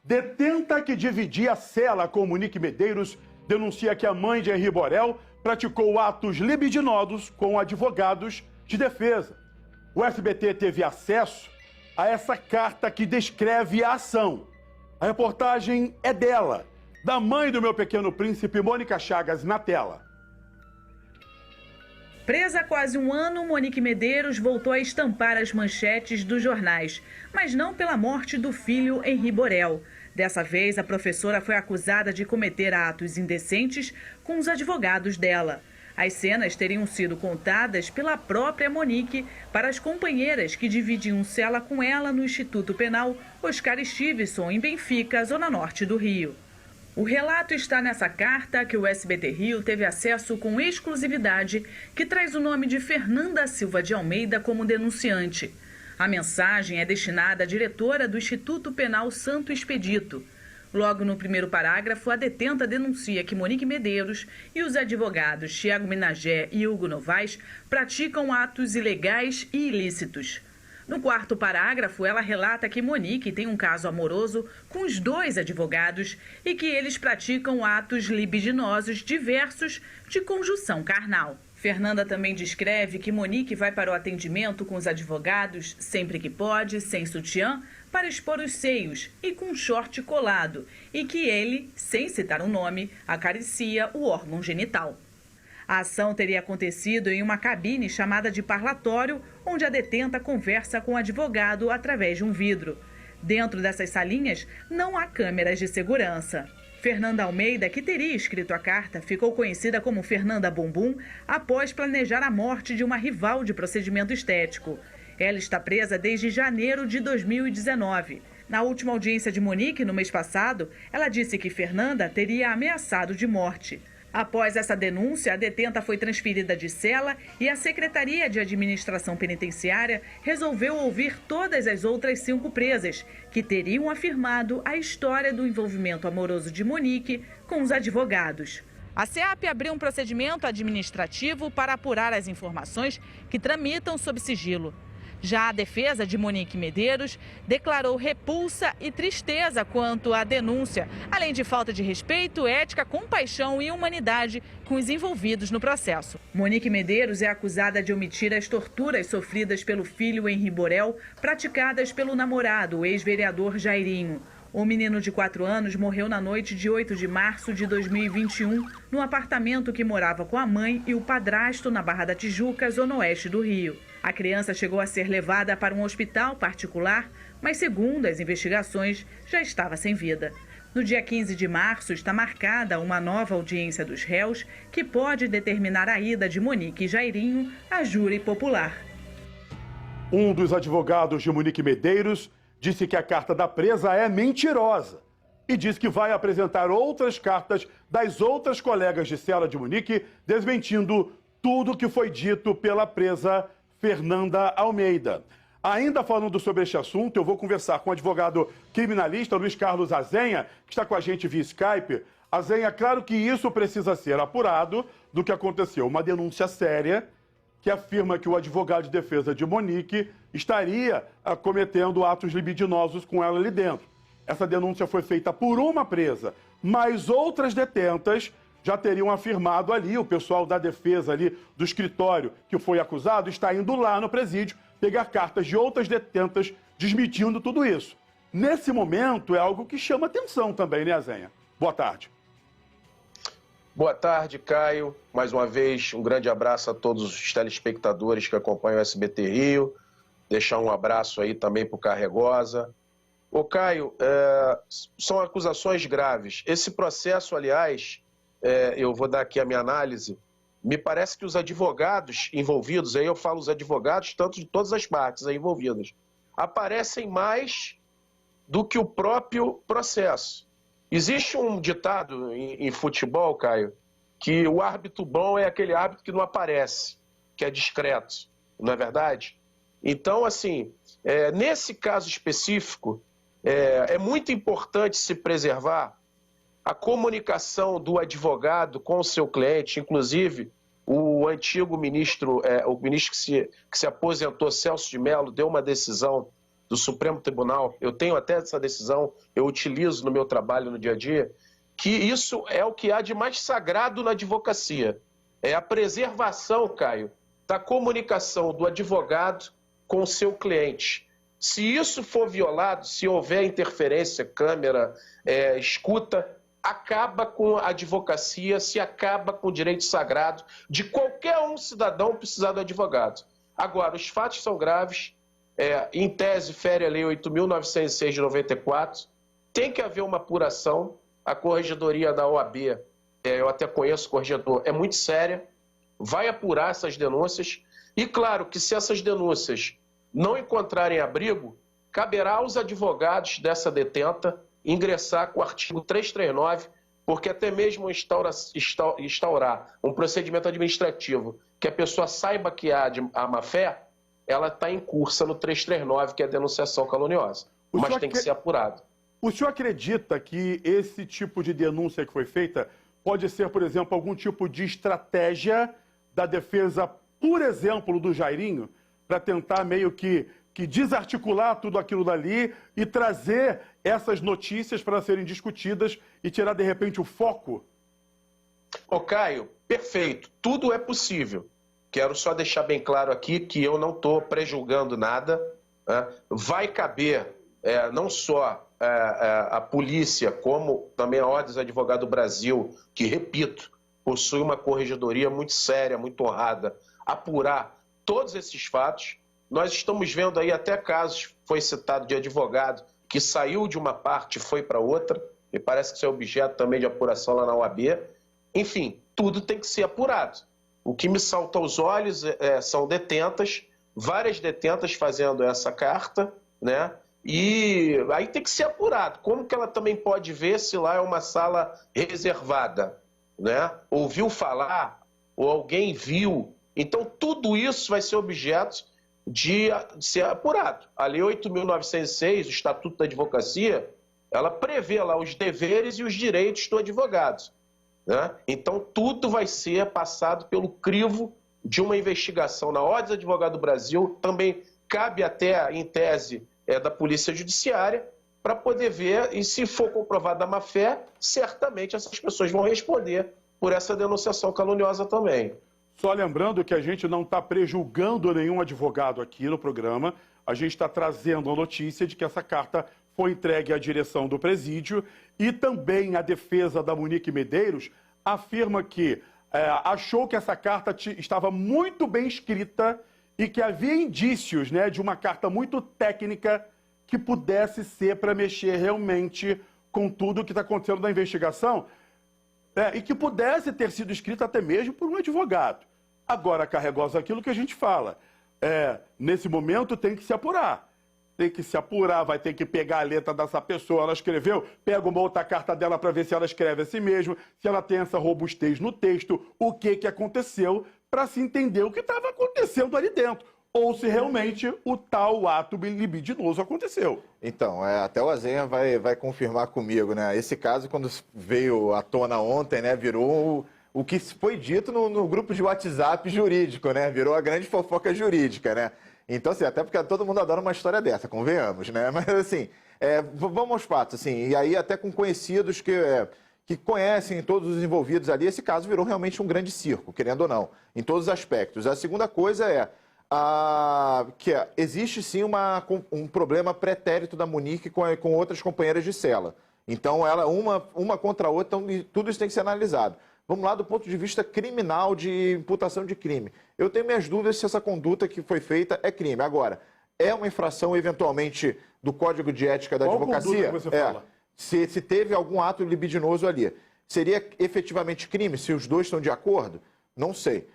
Detenta que dividia a cela com Monique Medeiros denuncia que a mãe de Henri Borel praticou atos libidinosos com advogados de defesa. O SBT teve acesso a essa carta que descreve a ação. A reportagem é dela, da mãe do meu pequeno príncipe, Mônica Chagas, na tela. Presa há quase um ano, Monique Medeiros voltou a estampar as manchetes dos jornais, mas não pela morte do filho Henri Borel. Dessa vez, a professora foi acusada de cometer atos indecentes com os advogados dela. As cenas teriam sido contadas pela própria Monique para as companheiras que dividiam cela com ela no Instituto Penal Oscar Stevenson, em Benfica, zona norte do Rio. O relato está nessa carta que o SBT Rio teve acesso com exclusividade, que traz o nome de Fernanda Silva de Almeida como denunciante. A mensagem é destinada à diretora do Instituto Penal Santo Expedito. Logo no primeiro parágrafo, a detenta denuncia que Monique Medeiros e os advogados Tiago Minagé e Hugo Novaes praticam atos ilegais e ilícitos. No quarto parágrafo, ela relata que Monique tem um caso amoroso com os dois advogados e que eles praticam atos libidinosos diversos de conjunção carnal. Fernanda também descreve que Monique vai para o atendimento com os advogados sempre que pode, sem sutiã, para expor os seios e com um short colado, e que ele, sem citar o nome, acaricia o órgão genital. A ação teria acontecido em uma cabine chamada de parlatório, onde a detenta conversa com o advogado através de um vidro. Dentro dessas salinhas não há câmeras de segurança. Fernanda Almeida, que teria escrito a carta, ficou conhecida como Fernanda Bumbum após planejar a morte de uma rival de procedimento estético. Ela está presa desde janeiro de 2019. Na última audiência de Monique, no mês passado, ela disse que Fernanda teria ameaçado de morte. Após essa denúncia, a detenta foi transferida de cela e a Secretaria de Administração Penitenciária resolveu ouvir todas as outras 5 presas, que teriam afirmado a história do envolvimento amoroso de Monique com os advogados. A SEAP abriu um procedimento administrativo para apurar as informações que tramitam sob sigilo. Já a defesa de Monique Medeiros declarou repulsa e tristeza quanto à denúncia, além de falta de respeito, ética, compaixão e humanidade com os envolvidos no processo. Monique Medeiros é acusada de omitir as torturas sofridas pelo filho Henri Borel, praticadas pelo namorado, o ex-vereador Jairinho. O menino de 4 anos morreu na noite de 8 de março de 2021, no apartamento que morava com a mãe e o padrasto na Barra da Tijuca, zona oeste do Rio. A criança chegou a ser levada para um hospital particular, mas segundo as investigações, já estava sem vida. No dia 15 de março está marcada uma nova audiência dos réus, que pode determinar a ida de Monique e Jairinho à júri popular. Um dos advogados de Monique Medeiros disse que a carta da presa é mentirosa e diz que vai apresentar outras cartas das outras colegas de cela de Monique, desmentindo tudo que foi dito pela presa Fernanda Almeida. Ainda falando sobre este assunto, eu vou conversar com o advogado criminalista Luiz Carlos Azenha, que está com a gente via Skype. Azenha, claro que isso precisa ser apurado do que aconteceu. Uma denúncia séria que afirma que o advogado de defesa de Monique estaria cometendo atos libidinosos com ela ali dentro. Essa denúncia foi feita por uma presa, mas outras detentas já teriam afirmado ali, o pessoal da defesa ali do escritório que foi acusado está indo lá no presídio pegar cartas de outras detentas desmentindo tudo isso. Nesse momento é algo que chama atenção também, né, Azenha? Boa tarde. Boa tarde, Caio. Mais uma vez, um grande abraço a todos os telespectadores que acompanham o SBT Rio. Deixar um abraço aí também para o Carregosa. Ô, Caio, são acusações graves. Esse processo, aliás, eu vou dar aqui a minha análise, me parece que os advogados envolvidos, aí eu falo os advogados tanto de todas as partes aí envolvidas, aparecem mais do que o próprio processo. Existe um ditado em futebol, Caio, que o árbitro bom é aquele árbitro que não aparece, que é discreto, não é verdade? Então, assim, nesse caso específico, é muito importante se preservar a comunicação do advogado com o seu cliente. Inclusive, o antigo ministro, o ministro que se aposentou, Celso de Mello, deu uma decisão do Supremo Tribunal, eu tenho até essa decisão, eu utilizo no meu trabalho no dia a dia, que isso é o que há de mais sagrado na advocacia. É a preservação, Caio, da comunicação do advogado com o seu cliente. Se isso for violado, se houver interferência, câmera, escuta, acaba com a advocacia, se acaba com o direito sagrado de qualquer um cidadão precisar do advogado. Agora, os fatos são graves, em tese fere a Lei 8.906 de 94, tem que haver uma apuração, a corregedoria da OAB, eu até conheço o corregedor, é muito séria, vai apurar essas denúncias e, claro, que se essas denúncias não encontrarem abrigo, caberá aos advogados dessa detenta ingressar com o artigo 339, porque até mesmo instaurar um procedimento administrativo que a pessoa saiba que há a má-fé, ela está em cursa no 339, que é a denunciação caluniosa. Mas tem que ser apurado. O senhor acredita que esse tipo de denúncia que foi feita pode ser, por exemplo, algum tipo de estratégia da defesa, por exemplo, do Jairinho, para tentar meio que desarticular tudo aquilo dali e trazer essas notícias para serem discutidas e tirar, de repente, o foco? Ô, Caio, perfeito. Tudo é possível. Quero só deixar bem claro aqui que eu não estou prejulgando nada, né? Vai caber não só a polícia, como também a Ordem dos Advogados do Brasil, que, repito, possui uma corregedoria muito séria, muito honrada, apurar todos esses fatos. Nós estamos vendo aí até casos, foi citado, de advogado que saiu de uma parte e foi para outra, e parece que isso é objeto também de apuração lá na OAB. Enfim, tudo tem que ser apurado. O que me salta aos olhos são detentas, várias detentas fazendo essa carta, né? E aí tem que ser apurado. Como que ela também pode ver se lá é uma sala reservada, né? Ouviu falar, ou alguém viu. Então, tudo isso vai ser objeto de ser apurado. A Lei 8.906, o Estatuto da Advocacia, ela prevê lá os deveres e os direitos do advogado, né? Então, tudo vai ser passado pelo crivo de uma investigação na Ordem dos Advogados do Brasil, também cabe até, em tese, da Polícia Judiciária, para poder ver, e se for comprovada a má-fé, certamente essas pessoas vão responder por essa denunciação caluniosa também. Só lembrando que a gente não está prejulgando nenhum advogado aqui no programa, a gente está trazendo a notícia de que essa carta foi entregue à direção do presídio e também a defesa da Monique Medeiros afirma que achou que essa carta estava muito bem escrita e que havia indícios, né, de uma carta muito técnica que pudesse ser para mexer realmente com tudo o que está acontecendo na investigação e que pudesse ter sido escrita até mesmo por um advogado. Agora, Carregosa, aquilo que a gente fala, nesse momento tem que se apurar. Tem que se apurar, vai ter que pegar a letra dessa pessoa, ela escreveu, pega uma outra carta dela para ver se ela escreve assim mesmo, se ela tem essa robustez no texto, o que aconteceu, para se entender o que estava acontecendo ali dentro. Ou se realmente o tal ato libidinoso aconteceu. Então, até o Azenha vai confirmar comigo, né? Esse caso, quando veio à tona ontem, né, virou o que foi dito no grupo de WhatsApp jurídico, né? Virou a grande fofoca jurídica, né? Então, assim, até porque todo mundo adora uma história dessa, convenhamos, né? Mas, assim, vamos aos fatos, assim, e aí até com conhecidos que conhecem todos os envolvidos ali, esse caso virou realmente um grande circo, querendo ou não, em todos os aspectos. A segunda coisa existe sim um problema pretérito da Monique com outras companheiras de cela. Então, ela uma contra a outra, então, tudo isso tem que ser analisado. Vamos lá do ponto de vista criminal, de imputação de crime. Eu tenho minhas dúvidas se essa conduta que foi feita é crime. Agora, é uma infração, eventualmente, do Código de Ética da Advocacia? Qual conduta que você fala? Se teve algum ato libidinoso ali. Seria efetivamente crime se os dois estão de acordo? Não sei.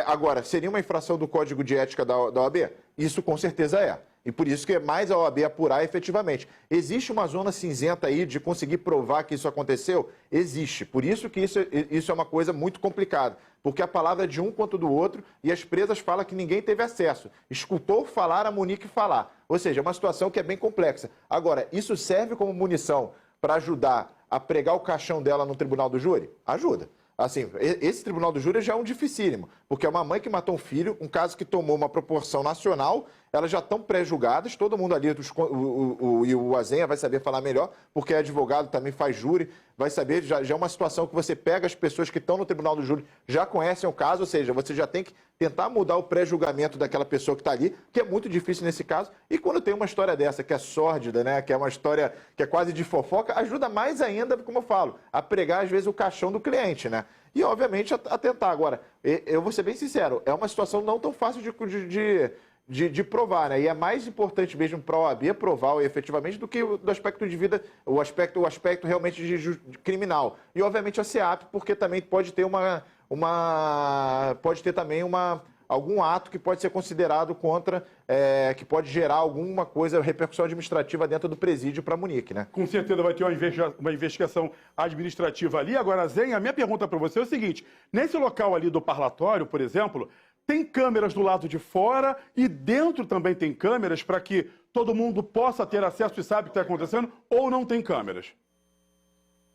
Agora, seria uma infração do Código de Ética da OAB? Isso com certeza é. E por isso que é mais a OAB apurar efetivamente. Existe uma zona cinzenta aí de conseguir provar que isso aconteceu? Existe. Por isso que isso é uma coisa muito complicada. Porque a palavra é de um quanto do outro e as presas falam que ninguém teve acesso. Escutou falar, a Monique falar. Ou seja, é uma situação que é bem complexa. Agora, isso serve como munição para ajudar a pregar o caixão dela no tribunal do júri? Ajuda. Assim, esse tribunal do júri já é um dificílimo, porque é uma mãe que matou um filho, um caso que tomou uma proporção nacional, elas já estão pré-julgadas, todo mundo ali, e o Azenha vai saber falar melhor, porque é advogado, também faz júri, vai saber, já é uma situação que você pega as pessoas que estão no tribunal do júri, já conhecem o caso, ou seja, você já tem que tentar mudar o pré-julgamento daquela pessoa que está ali, que é muito difícil nesse caso, e quando tem uma história dessa, que é sórdida, né, que é uma história que é quase de fofoca, ajuda mais ainda, como eu falo, a pregar, às vezes, o caixão do cliente, né? E, obviamente, a tentar. Agora, eu vou ser bem sincero, é uma situação não tão fácil de provar, né? E é mais importante mesmo para a OAB provar efetivamente do que do aspecto de vida, o aspecto realmente de criminal. E, obviamente, a SEAP, porque também pode ter algum ato que pode ser considerado contra, que pode gerar alguma coisa, repercussão administrativa dentro do presídio para Munique, né? Com certeza vai ter uma investigação administrativa ali. Agora, Zenha, a minha pergunta para você é o seguinte: nesse local ali do parlatório, por exemplo, tem câmeras do lado de fora e dentro também tem câmeras para que todo mundo possa ter acesso e sabe o que está acontecendo, ou não tem câmeras?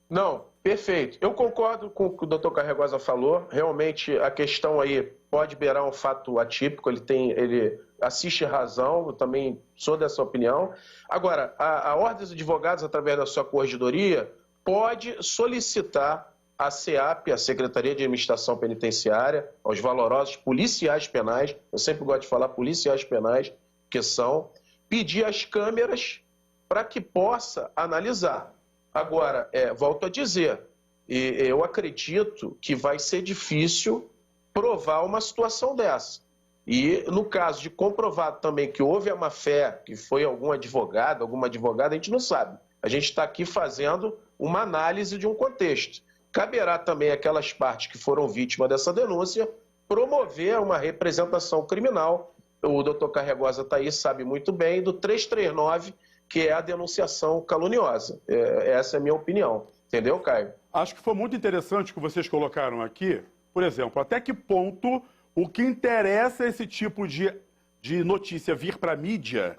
Não, perfeito. Eu concordo com o que o doutor Carregosa falou. Realmente, a questão aí pode beirar um fato atípico, ele assiste razão, eu também sou dessa opinião. Agora, a Ordem dos Advogados, através da sua corregedoria, pode solicitar à SEAP, a Secretaria de Administração Penitenciária, aos valorosos policiais penais, eu sempre gosto de falar policiais penais, que são, pedir as câmeras para que possa analisar. Agora, volto a dizer, eu acredito que vai ser difícil provar uma situação dessa. E no caso de comprovado também que houve a má-fé, que foi algum advogado, alguma advogada, a gente não sabe. A gente está aqui fazendo uma análise de um contexto. Caberá também aquelas partes que foram vítimas dessa denúncia promover uma representação criminal. O doutor Carregosa está aí, sabe muito bem, do 339, que é a denunciação caluniosa. Essa é a minha opinião. Entendeu, Caio? Acho que foi muito interessante o que vocês colocaram aqui. Por exemplo, até que ponto o que interessa esse tipo de notícia vir para a mídia,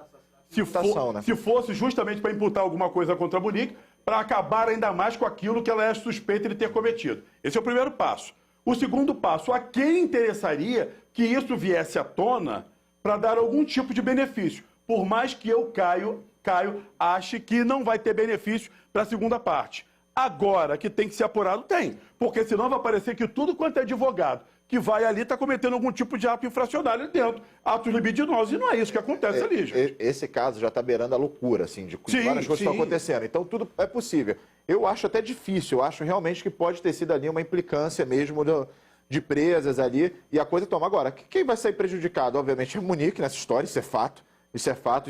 se fosse justamente para imputar alguma coisa contra a Munique, para acabar ainda mais com aquilo que ela é suspeita de ter cometido. Esse é o primeiro passo. O segundo passo, a quem interessaria que isso viesse à tona para dar algum tipo de benefício? Por mais que eu, Caio, ache que não vai ter benefício para a segunda parte. Agora, que tem que ser apurado, tem. Porque senão vai parecer que tudo quanto é advogado que vai ali está cometendo algum tipo de ato infracionário ali dentro, atos libidinosos, e não é isso que acontece ali, gente. Esse caso já está beirando a loucura, assim, de várias coisas estão acontecendo. Então, tudo é possível. Eu acho até difícil, eu acho realmente que pode ter sido ali uma implicância mesmo de presas ali, e a coisa toma. Agora, quem vai sair prejudicado? Obviamente é Munique nessa história, isso é fato. Isso é fato,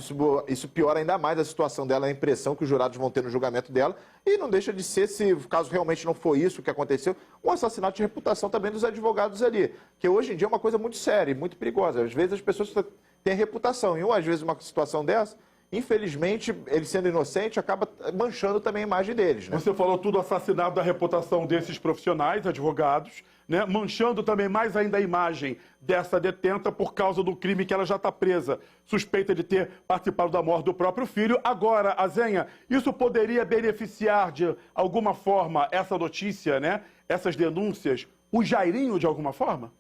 isso piora ainda mais a situação dela, a impressão que os jurados vão ter no julgamento dela. E não deixa de ser, se o caso realmente não foi isso que aconteceu, um assassinato de reputação também dos advogados ali. Que hoje em dia é uma coisa muito séria e muito perigosa. Às vezes as pessoas têm reputação. E às vezes uma situação dessa, infelizmente, ele sendo inocente, acaba manchando também a imagem deles, né? Você falou tudo, assassinato da reputação desses profissionais, advogados, né? Manchando também mais ainda a imagem dessa detenta por causa do crime que ela já está presa, suspeita de ter participado da morte do próprio filho. Agora, Azenha, isso poderia beneficiar de alguma forma essa notícia, né? Essas denúncias, o Jairinho de alguma forma?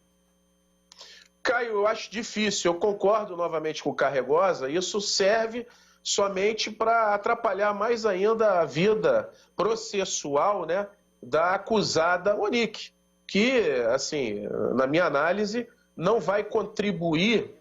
Caio, eu acho difícil. Eu concordo novamente com o Carregosa. Isso serve somente para atrapalhar mais ainda a vida processual, né, da acusada Munique, que, assim, na minha análise, não vai contribuir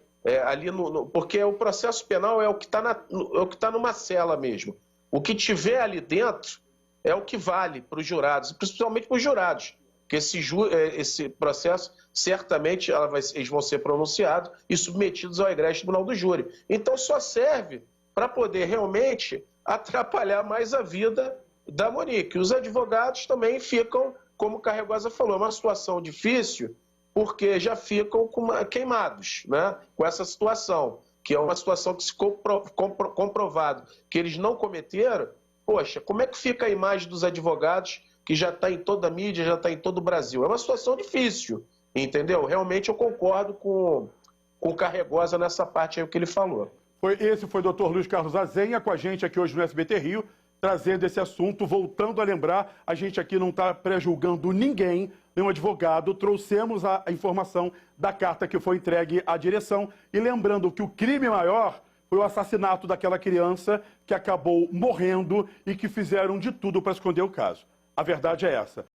ali porque o processo penal é o que está numa cela mesmo. O que tiver ali dentro é o que vale para os jurados, principalmente para os jurados, porque esse processo, certamente, eles vão ser pronunciados e submetidos ao egresso tribunal do júri. Então, só serve para poder realmente atrapalhar mais a vida da Munique. Os advogados também ficam, como o Carregosa falou, é uma situação difícil, porque já ficam queimados, né, com essa situação, que é uma situação que, se comprovado que eles não cometeram, poxa, como é que fica a imagem dos advogados que já está em toda a mídia, já está em todo o Brasil? É uma situação difícil, entendeu? Realmente eu concordo com o Carregosa nessa parte aí que ele falou. Esse foi o Dr. Luiz Carlos Azenha com a gente aqui hoje no SBT Rio, trazendo esse assunto, voltando a lembrar, a gente aqui não está pré-julgando ninguém, nenhum advogado, trouxemos a informação da carta que foi entregue à direção. E lembrando que o crime maior foi o assassinato daquela criança que acabou morrendo e que fizeram de tudo para esconder o caso. A verdade é essa.